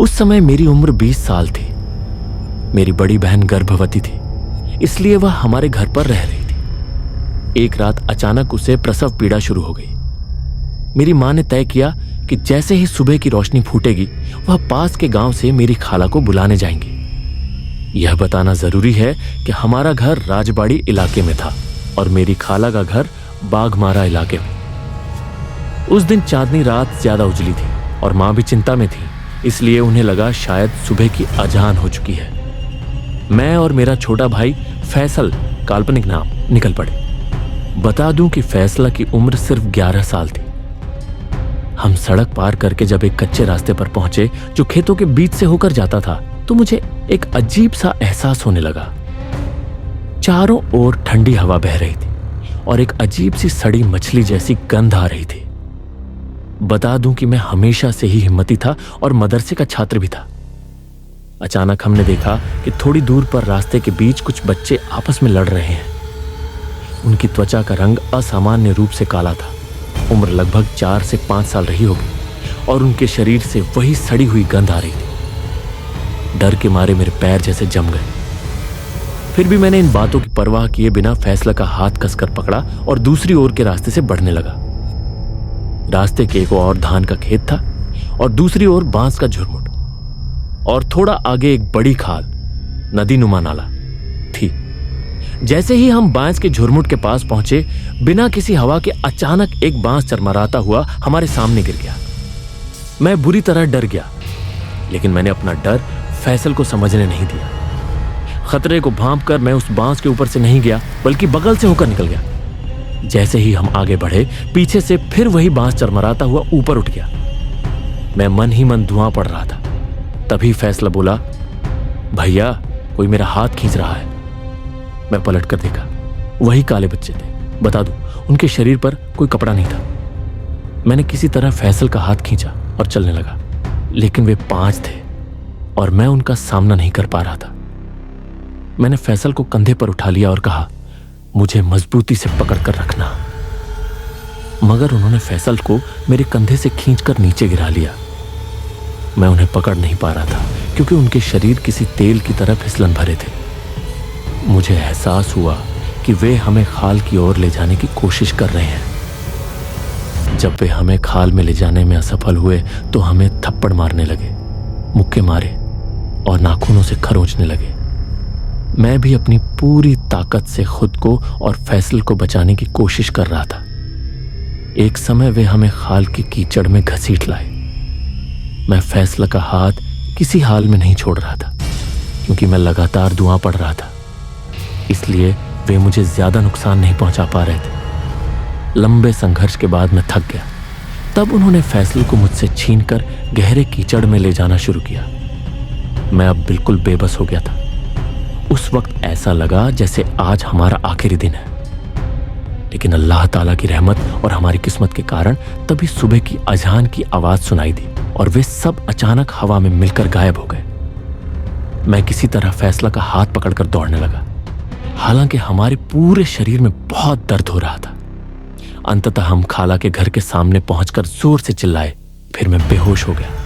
उस समय मेरी उम्र 20 साल थी। मेरी बड़ी बहन गर्भवती थी, इसलिए वह हमारे घर पर रह रही थी। एक रात अचानक उसे प्रसव पीड़ा शुरू हो गई। मेरी मां ने तय किया कि जैसे ही सुबह की रोशनी फूटेगी वह पास के गांव से मेरी खाला को बुलाने जाएंगी। यह बताना जरूरी है कि हमारा घर राजबाड़ी इलाके में था और मेरी खाला का घर बाघमारा इलाके में। उस दिन चांदनी रात ज्यादा उजली थी और मां भी चिंता में थी, इसलिए उन्हें लगा शायद सुबह की अजान हो चुकी है। मैं और मेरा छोटा भाई फैसल, काल्पनिक नाम, निकल पड़े। बता दूं कि फैसला की उम्र सिर्फ 11 साल थी। हम सड़क पार करके जब एक कच्चे रास्ते पर पहुंचे जो खेतों के बीच से होकर जाता था, तो मुझे एक अजीब सा एहसास होने लगा। चारों ओर ठंडी हवा बह रही थी और एक अजीब सी सड़ी मछली जैसी गंध आ रही थी। बता दूं कि मैं हमेशा से ही हिम्मती था और मदरसे का छात्र भी था। अचानक हमने देखा कि थोड़ी दूर पर रास्ते के बीच कुछ बच्चे आपस में लड़ रहे हैं। उनकी त्वचा का रंग असामान्य रूप से काला था। उम्र लगभग 4 से 5 साल रही होगी और उनके शरीर से वही सड़ी हुई गंध आ रही थी। डर के मारे मेरे पैर जैसे जम गए। फिर भी मैंने इन बातों की परवाह किए बिना फैसला का हाथ कसकर पकड़ा और दूसरी ओर के रास्ते से बढ़ने लगा। रास्ते के एक और धान का खेत था और दूसरी ओर बांस का झुरमुट और थोड़ा आगे एक बड़ी खाल, नदी नुमा नाला थी। जैसे ही हम बांस के झुरमुट के पास पहुंचे, बिना किसी हवा के अचानक एक बांस चरमराता हुआ हमारे सामने गिर गया। मैं बुरी तरह डर गया, लेकिन मैंने अपना डर फैसल को समझने नहीं दिया। खतरे को भांपकर मैं उस बांस के ऊपर से नहीं गया, बल्कि बगल से होकर निकल गया। जैसे ही हम आगे बढ़े, पीछे से फिर वही बांस चरमराता हुआ ऊपर उठ गया। मैं मन ही मन धुआं पड़ रहा था। तभी फैसला बोला, भैया कोई मेरा हाथ खींच रहा है। मैं पलट कर देखा, वही काले बच्चे थे। बता दूं, उनके शरीर पर कोई कपड़ा नहीं था। मैंने किसी तरह फैसल का हाथ खींचा और चलने लगा, लेकिन वे 5 थे और मैं उनका सामना नहीं कर पा रहा था। मैंने फैसल को कंधे पर उठा लिया और कहा, मुझे मजबूती से पकड़कर रखना। मगर उन्होंने फैसल को मेरे कंधे से खींचकर नीचे गिरा लिया। मैं उन्हें पकड़ नहीं पा रहा था क्योंकि उनके शरीर किसी तेल की तरह फिसलन भरे थे। मुझे एहसास हुआ कि वे हमें खाल की ओर ले जाने की कोशिश कर रहे हैं। जब वे हमें खाल में ले जाने में असफल हुए तो हमें थप्पड़ मारने लगे, मुक्के मारे और नाखूनों से खरोंचने लगे। मैं भी अपनी पूरी ताकत से खुद को और फैसल को बचाने की कोशिश कर रहा था। एक समय वे हमें खाल की कीचड़ में घसीट लाए। मैं फैसला का हाथ किसी हाल में नहीं छोड़ रहा था क्योंकि मैं लगातार धुआं पड़ रहा था, इसलिए वे मुझे ज्यादा नुकसान नहीं पहुंचा पा रहे थे। लंबे संघर्ष के बाद मैं थक गया। तब उन्होंने फैसल को मुझसे छीनकर गहरे कीचड़ में ले जाना शुरू किया। मैं अब बिल्कुल बेबस हो गया था। उस वक्त ऐसा लगा जैसे आज हमारा आखिरी दिन है, लेकिन अल्लाह ताला की रहमत और हमारी किस्मत के कारण तभी सुबह की अजान की आवाज सुनाई दी और वे सब अचानक हवा में मिलकर गायब हो गए। मैं किसी तरह फैसला का हाथ पकड़कर दौड़ने लगा, हालांकि हमारे पूरे शरीर में बहुत दर्द हो रहा था। अंततः हम खाला के घर के सामने पहुंचकर जोर से चिल्लाए, फिर मैं बेहोश हो गया।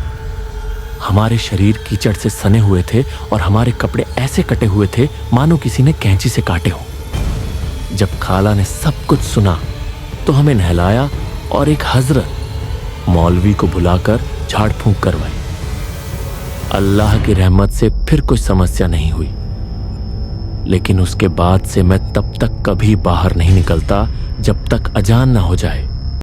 हमारे शरीर कीचड़ से सने हुए थे और हमारे कपड़े ऐसे कटे हुए थे मानो किसी ने कैंची से काटे हों। जब खाला ने सब कुछ सुना तो हमें नहलाया और एक हजरत मौलवी को बुलाकर झाड़ फूंक करवाई। अल्लाह की रहमत से फिर कोई समस्या नहीं हुई, लेकिन उसके बाद से मैं तब तक कभी बाहर नहीं निकलता जब तक अजान ना हो जाए।